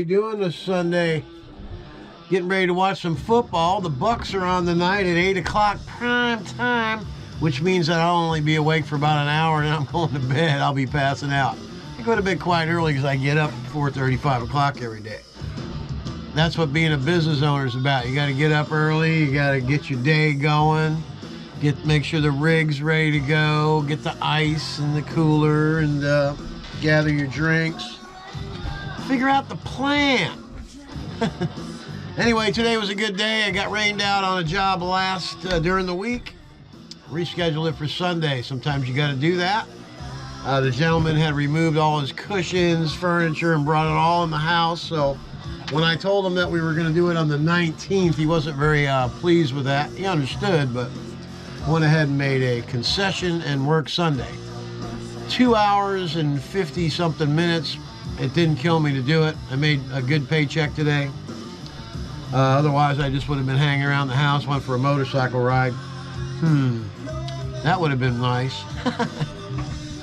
everybody doing this Sunday? Getting ready to watch some football. The Bucks are on tonight at 8 o'clock prime time, which means that I'll only be awake for about an hour and I'm going to bed. I'll be passing out. I go to bed quite early because I get up at 4:30, 5 o'clock every day. That's what being a business owner is about. You got to get up early. You got to get your day going. Make sure the rig's ready to go. Get the ice in the cooler and gather your drinks. Figure out the plan. Anyway, today was a good day. I got rained out on a job during the week. Rescheduled it for Sunday. Sometimes you got to do that. The gentleman had removed all his cushions, furniture, and brought it all in the house. So when I told him that we were going to do it on the 19th, he wasn't very pleased with that. He understood, but went ahead and made a concession and worked Sunday. 2 hours and 50 something minutes. It didn't kill me to do it. I made a good paycheck today. Otherwise I just would have been hanging around the house, went for a motorcycle ride. That would have been nice.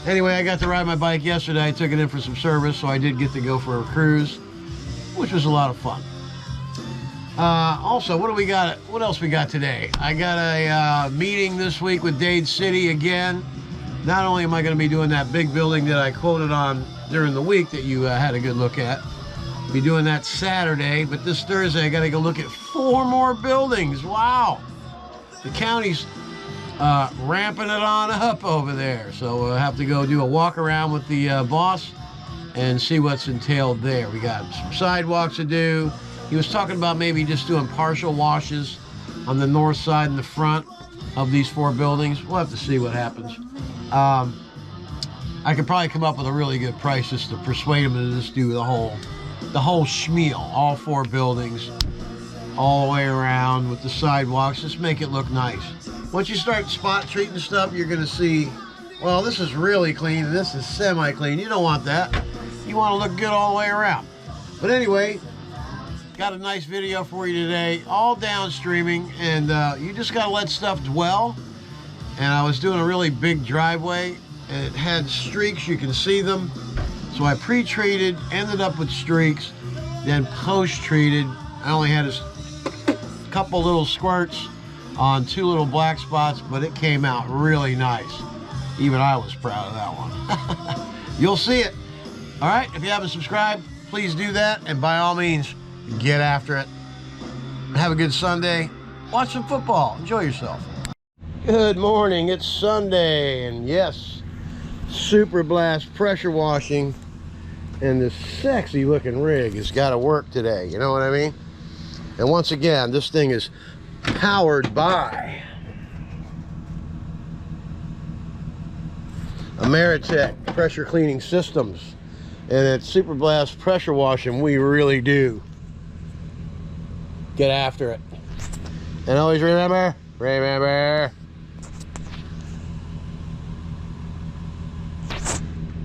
Anyway, I got to ride my bike yesterday. I took it in for some service, so I did get to go for a cruise, which was a lot of fun. Also, what else we got today? I got a meeting this week with Dade City again. Not only am I going to be doing that big building that I quoted on during the week that you had a good look at, be doing that Saturday, but this Thursday I got to go look at 4 more buildings. Wow. The county's ramping it on up over there. So we'll have to go do a walk around with the boss and see what's entailed there. We got some sidewalks to do. He was talking about maybe just doing partial washes on the north side and the front of these 4 buildings. We'll have to see what happens. I could probably come up with a really good price just to persuade him to just do the whole schmeal, all 4 buildings, all the way around with the sidewalks. Just make it look nice. Once you start spot treating stuff, you're going to see, well, this is really clean and this is semi-clean. You don't want that. You want to look good all the way around. But anyway, got a nice video for you today, all downstreaming, and you just got to let stuff dwell. And I was doing a really big driveway, and it had streaks. You can see them. So I pre-treated, ended up with streaks, then post-treated. I only had a couple little squirts on 2 little black spots, but it came out really nice. Even I was proud of that one. You'll see it. All right, if you haven't subscribed, please do that, and by all means, get after it. Have a good Sunday. Watch some football. Enjoy yourself. Good morning. It's Sunday, and yes, Super Blast pressure washing and this sexy looking rig has got to work today. You know what I mean? And once again, this thing is powered by Ameritech pressure cleaning systems. And at Super Blast pressure washing, we really do get after it. And always remember,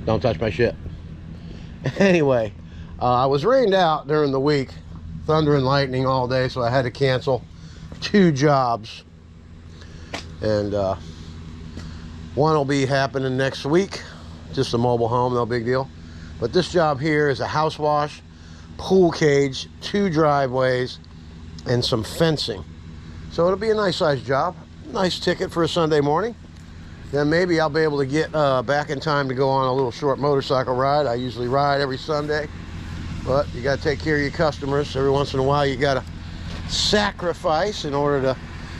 don't touch my shit. Anyway, I was rained out during the week, thunder and lightning all day, so I had to cancel 2 jobs. And one will be happening next week, just a mobile home, no big deal. But this job here is a house wash, pool cage, 2 driveways, and some fencing. So it'll be a nice sized job, nice ticket for a Sunday morning. Then maybe I'll be able to get back in time to go on a little short motorcycle ride. I usually ride every Sunday, but you got to take care of your customers. Every once in a while you got to sacrifice in order to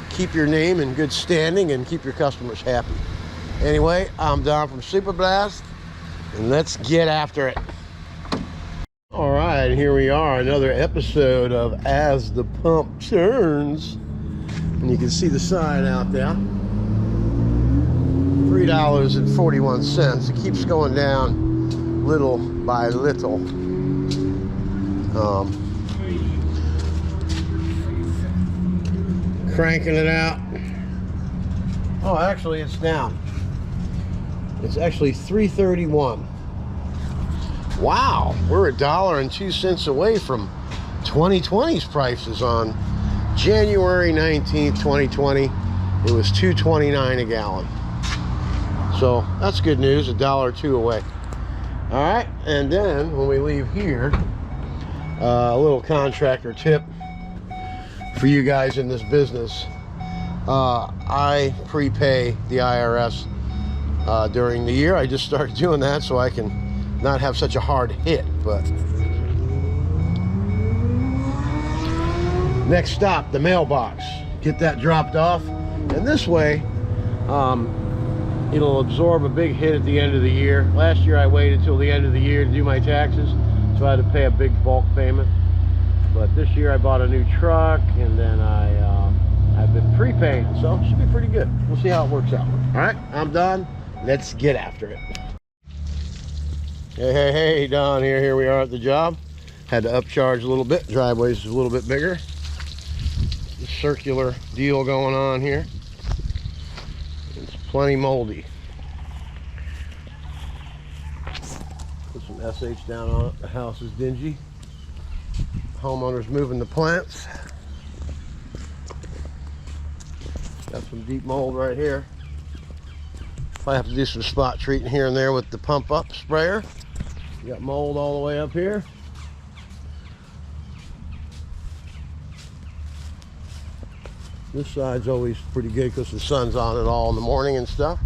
keep your name in good standing and keep your customers happy. Anyway, I'm Don from Super Blast, and let's get after it. All right, here we are, another episode of As the Pump Turns. And you can see the sign out there. $3.41. It keeps going down little by little. Cranking it out. Oh, actually it's down. It's actually $3.31. Wow, we're $1.02 away from 2020's prices on January 19th, 2020. It was $2.29 a gallon. So that's good news, $1 or $2 away. All right, and then when we leave here, A little contractor tip for you guys in this business. I prepay the IRS during the year. I just started doing that so I can not have such a hard hit. But next stop, the mailbox. Get that dropped off, and this way it'll absorb a big hit at the end of the year. Last year I waited till the end of the year to do my taxes, so I had to pay a big bulk payment. But this year I bought a new truck, and then I've been prepaying, so it should be pretty good. We'll see how it works out. All right, I'm done. Let's get after it. Hey, Don here. Here we are at the job. Had to upcharge a little bit. Driveway's a little bit bigger. Circular deal going on here. It's plenty moldy. Put some SH down on it. The house is dingy. Homeowner's moving the plants. Got some deep mold right here. I have to do some spot treating here and there with the pump up sprayer. You got mold all the way up here. This side's always pretty good because the sun's on it all in the morning and stuff.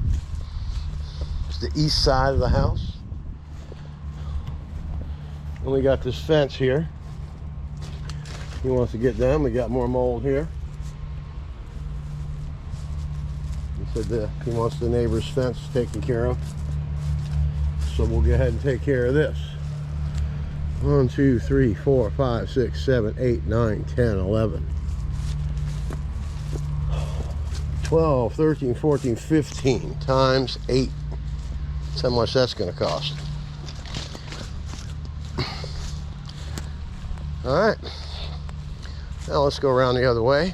It's the east side of the house. And we got this fence here. He wants to get done. We got more mold here. He said he wants the neighbor's fence taken care of. So we'll go ahead and take care of this. 1, 2, 3, 4, 5, 6, 7, 8, 9, 10, 11. 12, 13, 14, 15 times 8. That's how much that's going to cost. Alright. Now let's go around the other way.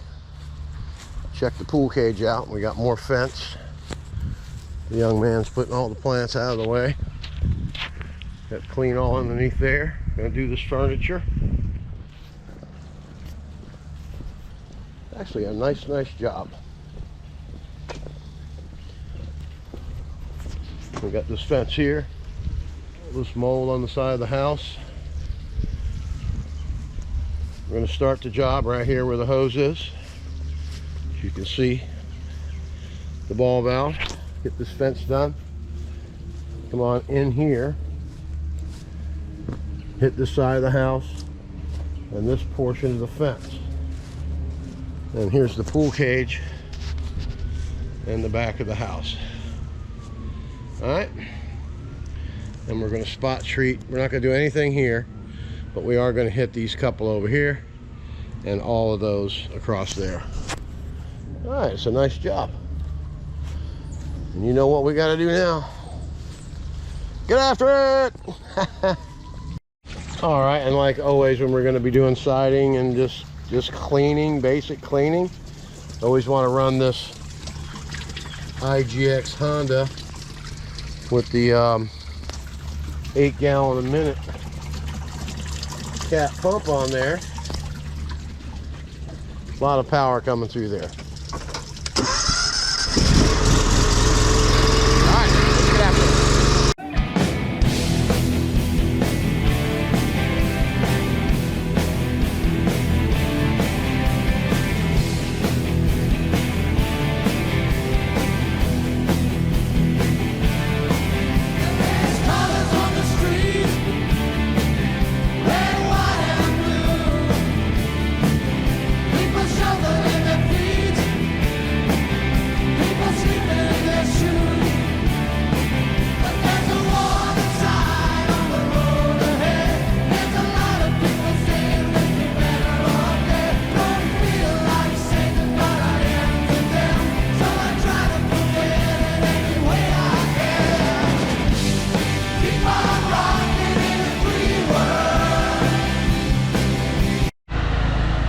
Check the pool cage out. We got more fence. The young man's putting all the plants out of the way. Got to clean all underneath there. Gonna do this furniture. Actually a nice job. We got this fence here. This mold on the side of the house. We're going to start the job right here where the hose is. As you can see, the ball valve. Get this fence done. Come on in here. Hit this side of the house and this portion of the fence. And here's the pool cage and the back of the house. Alright, and we're going to spot treat. We're not going to do anything here, but we are going to hit these couple over here and all of those across there. Alright, it's a nice job. And you know what we got to do now? Get after it! Alright, and like always when we're going to be doing siding and just cleaning, basic cleaning, always want to run this IGX Honda with the 8 gallon a minute cat pump on there. A lot of power coming through there. All right, let's get after it.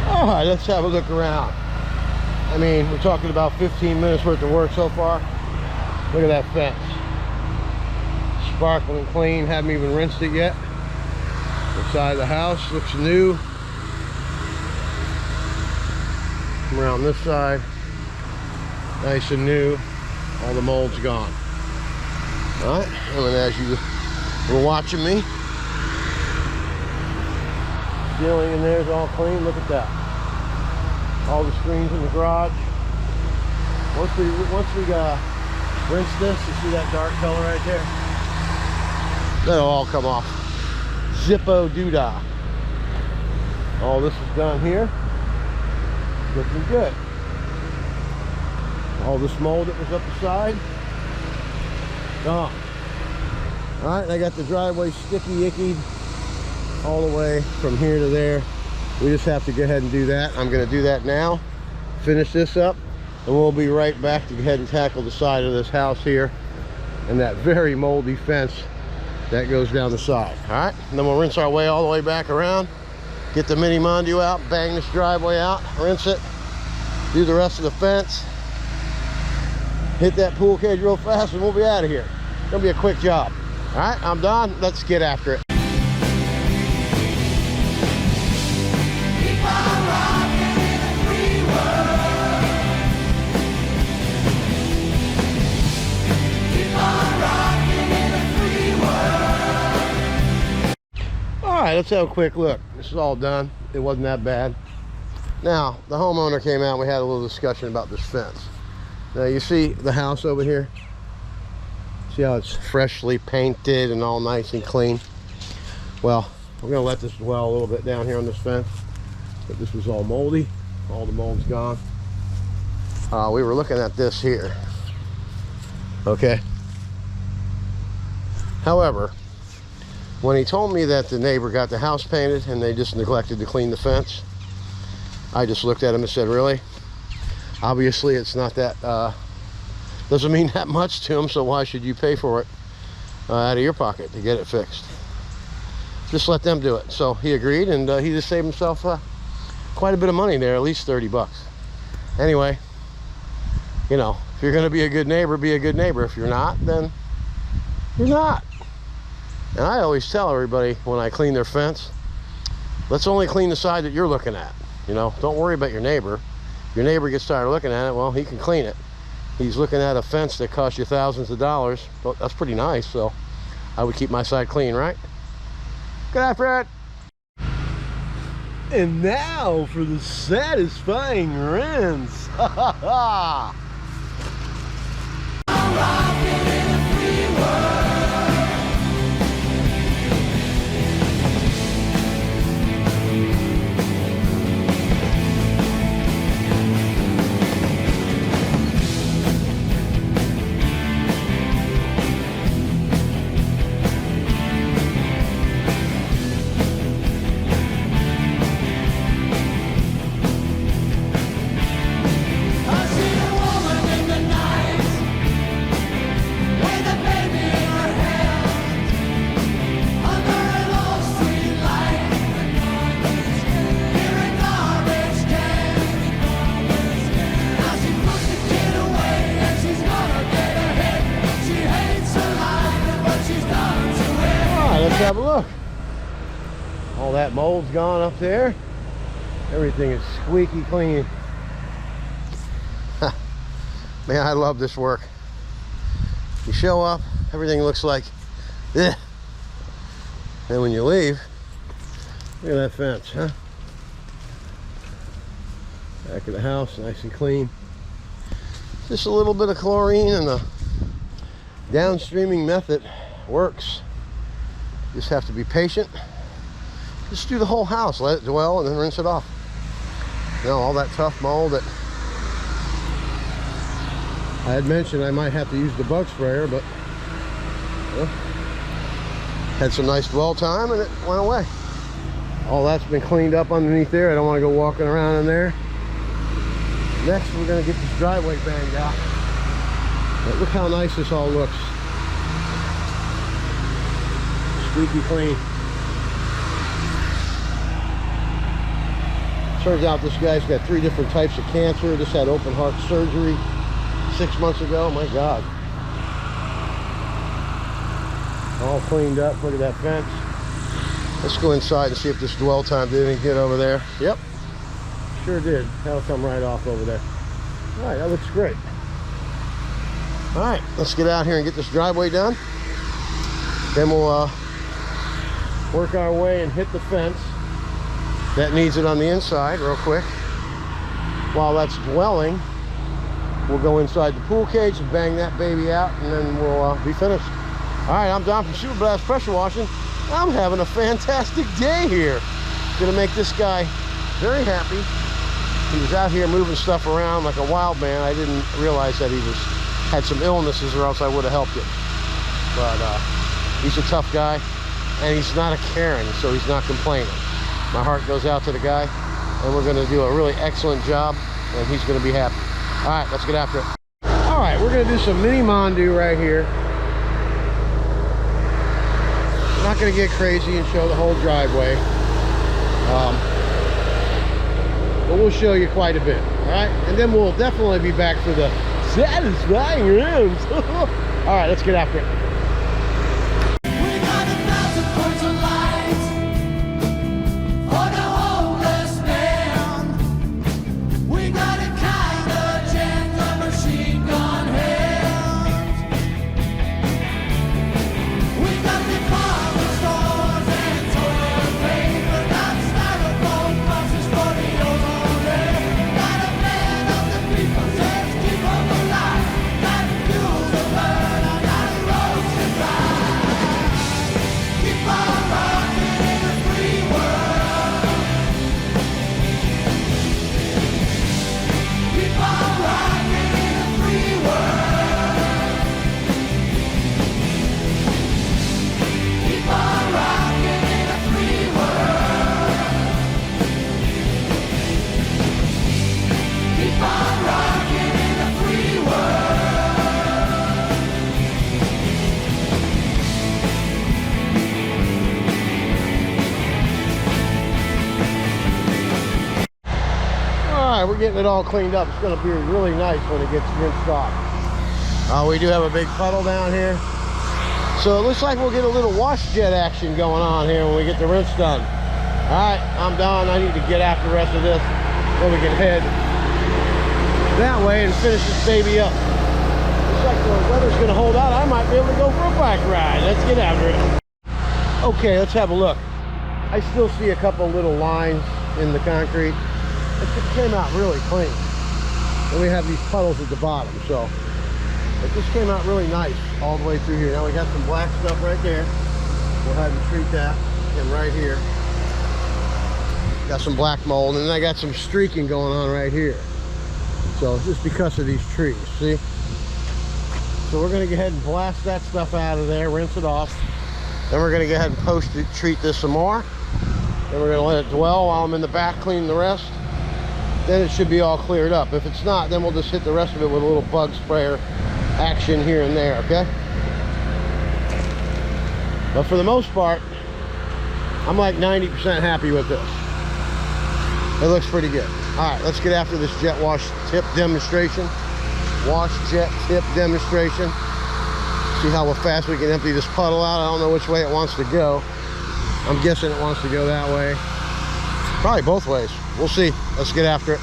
Alright, let's have a look around. I mean, we're talking about 15 minutes worth of work so far. Look at that fence. Sparkling clean, haven't even rinsed it yet. The side of the house looks new. Come around this side. Nice and new. All the mold's gone. Alright, and as you were watching me, Ceiling in there is all clean. Look at that. All the screens in the garage. Once we rinse this, you see that dark color right there? That'll all come off. Zippo doodah. All this is done here. Looking good. All this mold that was up the side, gone. All right, I got the driveway sticky icky all the way from here to there. We just have to go ahead and do that. I'm going to do that now, finish this up, and we'll be right back to go ahead and tackle the side of this house here and that very moldy fence that goes down the side. All right, and then we'll rinse our way all the way back around, get the mini Mondu out, bang this driveway out, rinse it, do the rest of the fence, hit that pool cage real fast, and we'll be out of here. It's gonna be a quick job. All right, I'm done. Let's get after it. All right, let's have a quick look. This is all done. It wasn't that bad. Now, the homeowner came out and we had a little discussion about this fence. Now, you see the house over here? See how it's freshly painted and all nice and clean? Well, we're gonna let this dwell a little bit down here on this fence. But this was all moldy. All the mold's gone. We were looking at this here. Okay. However, when he told me that the neighbor got the house painted and they just neglected to clean the fence, I just looked at him and said, really? Obviously it's not that, doesn't mean that much to him, so why should you pay for it out of your pocket to get it fixed? Just let them do it. So he agreed, and he just saved himself quite a bit of money there, at least 30 bucks. Anyway, you know, if you're gonna be a good neighbor, be a good neighbor. If you're not, then you're not. And I always tell everybody when I clean their fence, let's only clean the side that you're looking at. You know, don't worry about your neighbor. If your neighbor gets tired of looking at it, well, he can clean it. He's looking at a fence that costs you thousands of dollars. Well, that's pretty nice, so I would keep my side clean, right? Good after it. And now for the satisfying rinse. Ha ha ha! Let's have a look. All that mold's gone up there. Everything is squeaky clean. Man, I love this work. You show up, everything looks like eh. And when you leave, look at that fence, huh? Back of the house, nice and clean. Just a little bit of chlorine and the downstreaming method works. Just have to be patient. Just do the whole house, let it dwell, and then rinse it off. You know, all that tough mold that I had mentioned I might have to use the bug sprayer, but well, had some nice dwell time and it went away. All that's been cleaned up underneath there. I don't want to go walking around in there. Next, we're going to get this driveway banged out. But look how nice this all looks. Squeaky clean. Turns out this guy's got 3 different types of cancer. Just had open heart surgery 6 months ago. My God. All cleaned up. Look at that fence. Let's go inside and see if this dwell time did anything get over there. Yep. Sure did. That'll come right off over there. All right, that looks great. All right, let's get out here and get this driveway done. Then we'll work our way and hit the fence. that needs it on the inside real quick. While that's dwelling, we'll go inside the pool cage and bang that baby out, and then we'll be finished. All right, I'm Don from Super Blast Pressure Washing. I'm having a fantastic day here. Gonna make this guy very happy. He was out here moving stuff around like a wild man. I didn't realize that he had some illnesses, or else I would have helped him. But he's a tough guy, and he's not a Karen, so he's not complaining. My heart goes out to the guy, and we're gonna do a really excellent job, and he's gonna be happy. All right, let's get after it. All right, we're gonna do some mini Mondu right here. Not gonna get crazy and show the whole driveway. But we'll show you quite a bit, all right? And then we'll definitely be back for the satisfying rims. All right, let's get after it. We got 1,000 points of light for the homeless man. We got a kind of gentle machine gun hand. We got department stores and toilet paper. Got styrofoam boxes for the ozone layer. Got a man of the people says keep them alive. Got fuel to burn, I got a road to ride. Keep on rocking in a free world. Keep on rocking in a free world. Keep on rocking in a free world. Keep on rocking in a free world. All right, we're getting it all cleaned up. It's gonna be really nice when it gets rinsed off. We do have a big puddle down here. So it looks like we'll get a little wash jet action going on here when we get the rinse done. All right, I'm done. I need to get after the rest of this so we can head that way and finish this baby up. Looks like the weather's gonna hold out. I might be able to go for a bike ride. Let's get after it. Okay, let's have a look. I still see a couple little lines in the concrete. It came out really clean. And we have these puddles at the bottom, so it just came out really nice all the way through here. Now we got some black stuff right there. We'll have to treat that. And right here, got some black mold, and then I got some streaking going on right here. So just because of these trees, see? So we're gonna go ahead and blast that stuff out of there, rinse it off. Then we're gonna go ahead and treat this some more. Then we're gonna let it dwell while I'm in the back cleaning the rest. Then it should be all cleared up. If it's not, then we'll just hit the rest of it with a little bug sprayer action here and there, okay? But for the most part, I'm like 90% happy with this. It looks pretty good. All right, let's get after this jet wash tip demonstration. Wash jet tip demonstration. See how fast we can empty this puddle out. I don't know which way it wants to go. I'm guessing it wants to go that way. Probably both ways. We'll see. Let's get after it.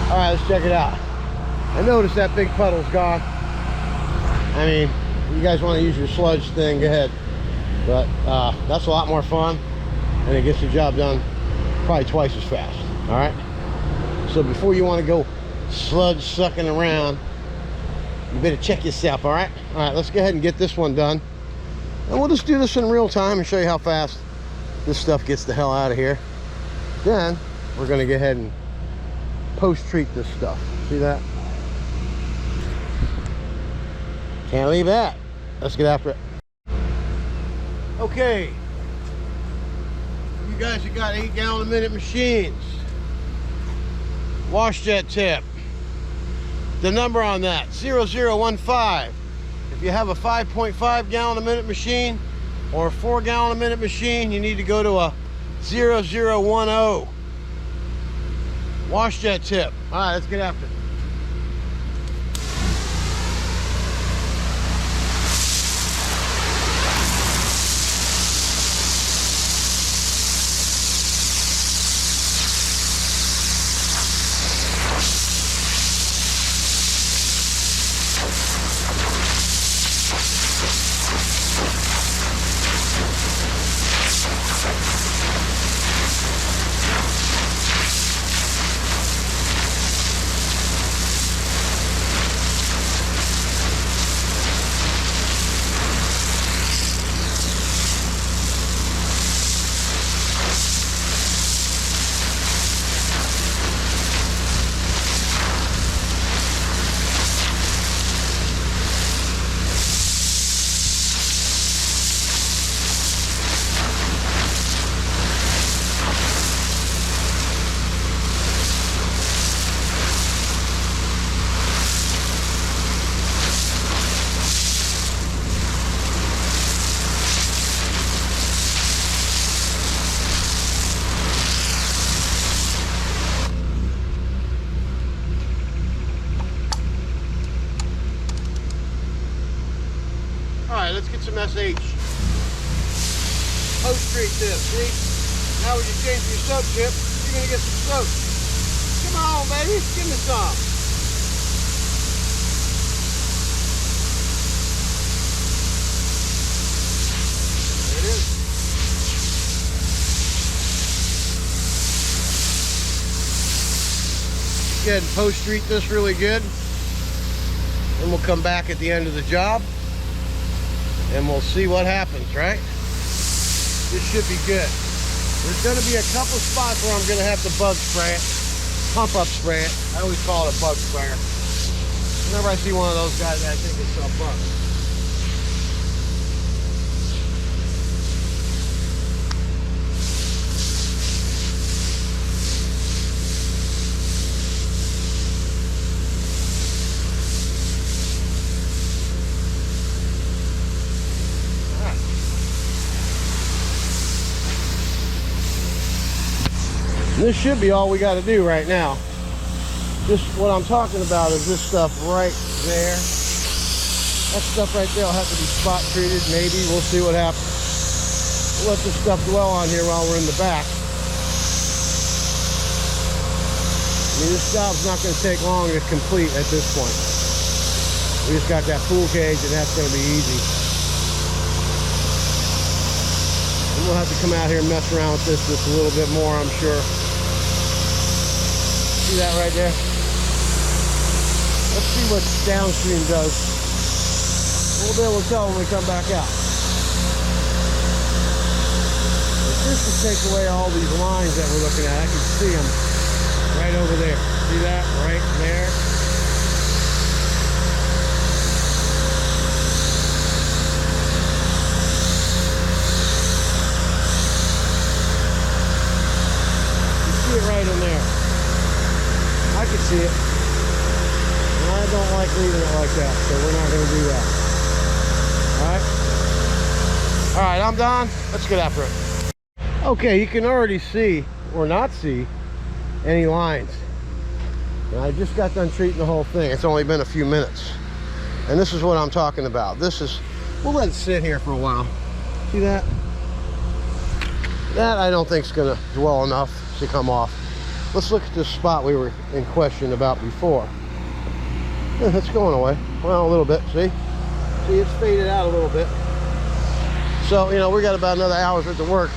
All right, let's check it out. I noticed that big puddle's gone. I mean, you guys want to use your sludge thing, go ahead. But that's a lot more fun, and it gets the job done probably twice as fast. All right. So before you want to go sludge sucking around, you better check yourself. All right. All right. Let's go ahead and get this one done, and we'll just do this in real time and show you how fast this stuff gets the hell out of here. Then we're going to go ahead and post-treat this stuff. See that? Can't leave that. Let's get after it. Okay, you guys have got 8-gallon-a-minute machines. Wash jet tip. The number on that, 0015. If you have a 5.5 gallon a minute machine or a 4 gallon a minute machine, you need to go to a 0010. Wash jet tip. All right, let's get after it. All right, let's get some SH. Post treat this, see? Now when you change your soap chip, you're gonna get some soap. Come on, baby, give me some. There it is. Go ahead and post treat this really good. Then we'll come back at the end of the job and we'll see what happens, right? This should be good. There's gonna be a couple spots where I'm gonna have to bug spray it, pump up spray it. I always call it a bug sprayer. Whenever I see one of those guys, I think it's a bug. This should be all we got to do right now. Just what I'm talking about is this stuff right there. That stuff right there will have to be spot treated, maybe. We'll see what happens. We'll let this stuff dwell on here while we're in the back. I mean, this job's not going to take long to complete at this point. We just got that pool cage and that's going to be easy. And we'll have to come out here and mess around with this just a little bit more, I'm sure. See that right there? Let's see what downstream does. We'll be able to tell when we come back out. If this will take away all these lines that we're looking at, I can see them right over there. See that? Right there. You see it right in there. I can see it. And I don't like leaving it like that, so we're not going to do that. Alright? Alright, I'm done. Let's get after it. Okay, you can already see, or not see, any lines. And I just got done treating the whole thing. It's only been a few minutes. And this is what I'm talking about. This is, we'll let it sit here for a while. See that? That I don't think is going to dwell enough to come off. Let's look at this spot we were in question about before. Yeah, it's going away. Well, a little bit, see? See, it's faded out a little bit. So, you know, we got about another hour's worth of work.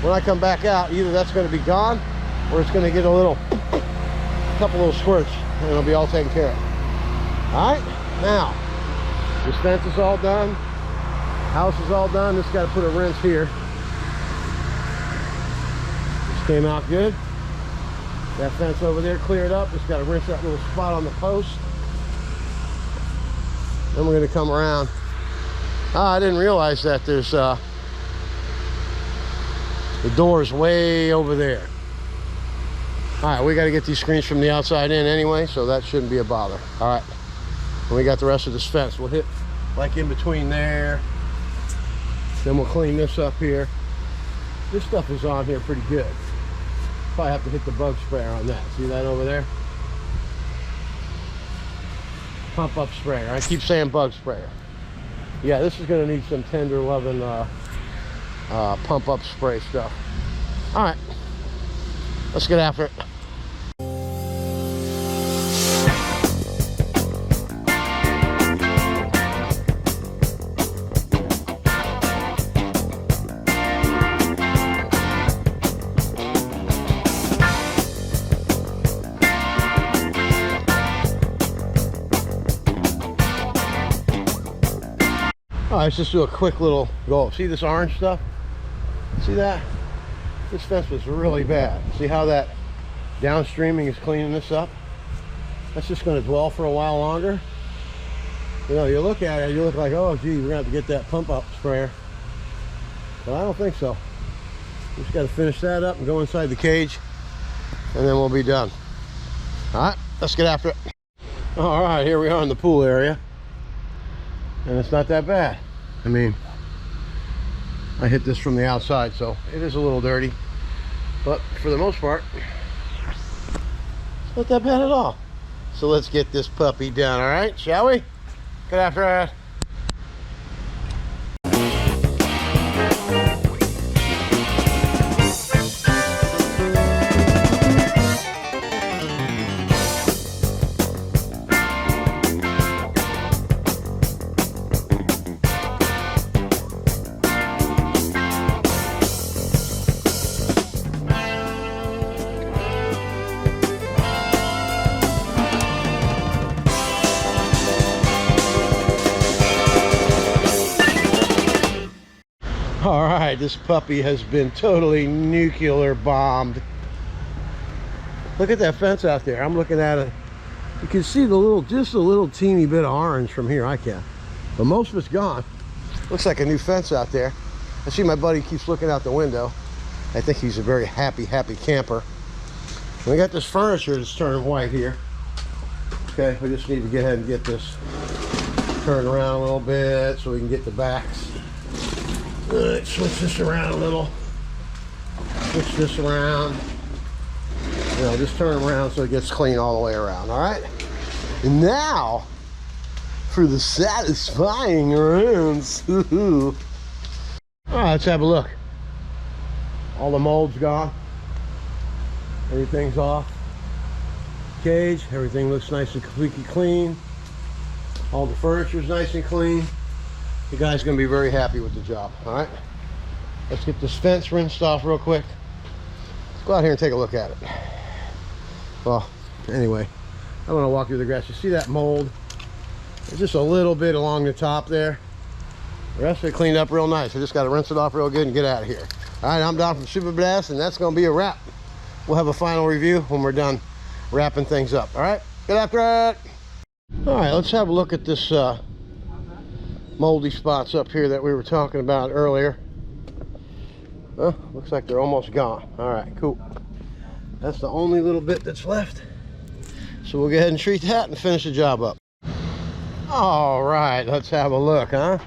When I come back out, either that's going to be gone or it's going to get a couple little squirts and it'll be all taken care of. All right, now, this fence is all done. House is all done. Just got to put a rinse here. This came out good. That fence over there cleared up. Just got to rinse that little spot on the post. Then we're going to come around. I didn't realize that there's the door's way over there. All right, we got to get these screens from the outside in anyway, so that shouldn't be a bother. All right, and we got the rest of this fence. We'll hit like in between there. Then we'll clean this up here. This stuff is on here pretty good. Probably have to hit the bug sprayer on that. See that over there? Pump up sprayer. I keep saying bug sprayer. Yeah, this is going to need some tender loving pump up spray stuff. All right, let's get after it. All right, let's just do a quick little go. See this orange stuff? See that? This fence was really bad. See how that downstreaming is cleaning this up? That's just going to dwell for a while longer. You know, you look at it, you look like, oh gee, we're going to have to get that pump up sprayer. But I don't think so. We just got to finish that up and go inside the cage, and then we'll be done. All right, let's get after it. All right, here we are in the pool area. And it's not that bad. I mean, I hit this from the outside, so it is a little dirty. But for the most part, it's not that bad at all. So let's get this puppy done, all right? Shall we? Get after it. All right, this puppy has been totally nuclear bombed. Look at that fence out there. I'm looking at it. You can see the little, just a little teeny bit of orange from here. I can, but most of it's gone. Looks like a new fence out there. I see my buddy keeps looking out the window. I think he's a very happy camper. We got this furniture that's turning white here. Okay, we just need to get ahead and get this turned around a little bit so we can get the backs. All right, switch this around a little. Switch this around. You know, just turn it around so it gets clean all the way around, all right? And now, for the satisfying rounds. All right, let's have a look. All the mold's gone. Everything's off. Cage, everything looks nice and completely clean. All the furniture's nice and clean. The guy's gonna be very happy with the job, all right? Let's get this fence rinsed off real quick. Let's go out here and take a look at it. Well, anyway, I want to walk through the grass. You see that mold? There's just a little bit along the top there. The rest of it cleaned up real nice. I just got to rinse it off real good and get out of here. All right, I'm Don from Super Blast, and that's going to be a wrap. We'll have a final review when we're done wrapping things up. All right, get after it. All right, let's have a look at this moldy spots up here that we were talking about earlier. Looks like they're almost gone. All right, cool. That's the only little bit that's left. So we'll go ahead and treat that and finish the job up. All right, let's have a look, huh?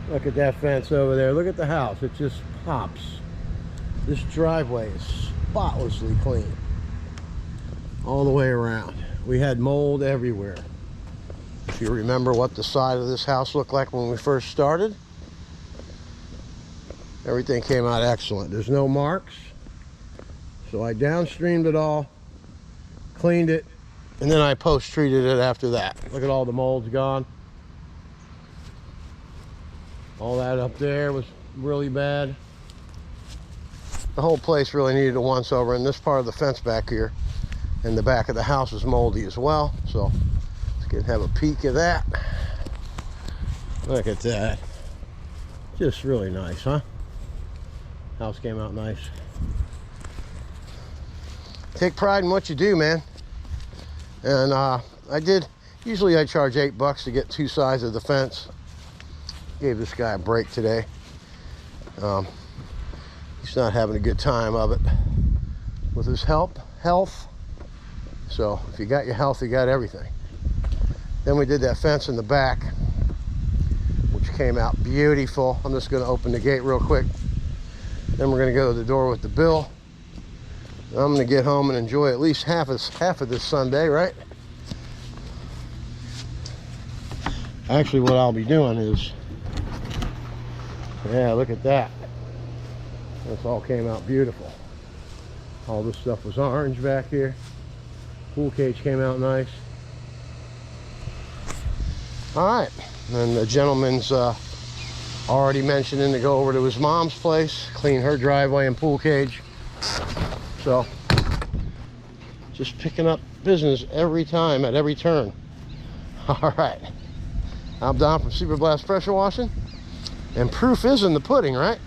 Look at that fence over there. Look at the house. It just pops. This driveway is spotlessly clean. All the way around. We had mold everywhere. If you remember what the side of this house looked like when we first started, everything came out excellent. There's no marks. So I downstreamed it all, cleaned it, and then I post-treated it after that. Look at all the molds gone. All that up there was really bad. The whole place really needed a once-over, and this part of the fence back here and the back of the house was moldy as well. So let's get have a peek at that. Look at that. Just really nice, huh? House came out nice. Take pride in what you do, man. And usually I charge $8 to get 2 sides of the fence. Gave this guy a break today. He's not having a good time of it with his health. So if you got your health, you got everything. Then we did that fence in the back, which came out beautiful. I'm just gonna open the gate real quick. Then we're gonna go to the door with the bill. I'm gonna get home and enjoy at least half of this Sunday, right? Actually, what I'll be doing is, yeah, look at that. This all came out beautiful. All this stuff was orange back here. Pool cage came out nice. All right, and the gentleman's already mentioning to go over to his mom's place, clean her driveway and pool cage. So, just picking up business every time at every turn. All right, I'm Don from Super Blast Pressure Washing, and proof is in the pudding, right?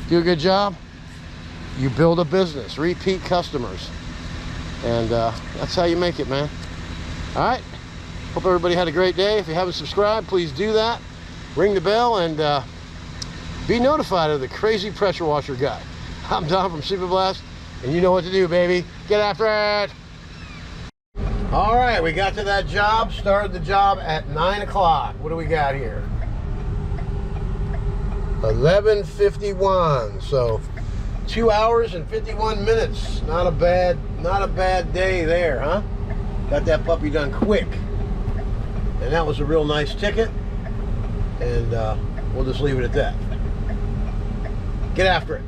Do a good job, you build a business, repeat customers, and that's how you make it, man. All right, hope everybody had a great day. If you haven't subscribed, please do that. Ring the bell and be notified of the crazy pressure washer guy. I'm Don from Super Blast, and you know what to do, baby. Get after it. All right, we got to that job, started the job at 9 o'clock. What do we got here? 11:51, so 2 hours and 51 minutes. Not a bad day there, huh? Got that puppy done quick. And that was a real nice ticket. And we'll just leave it at that. Get after it.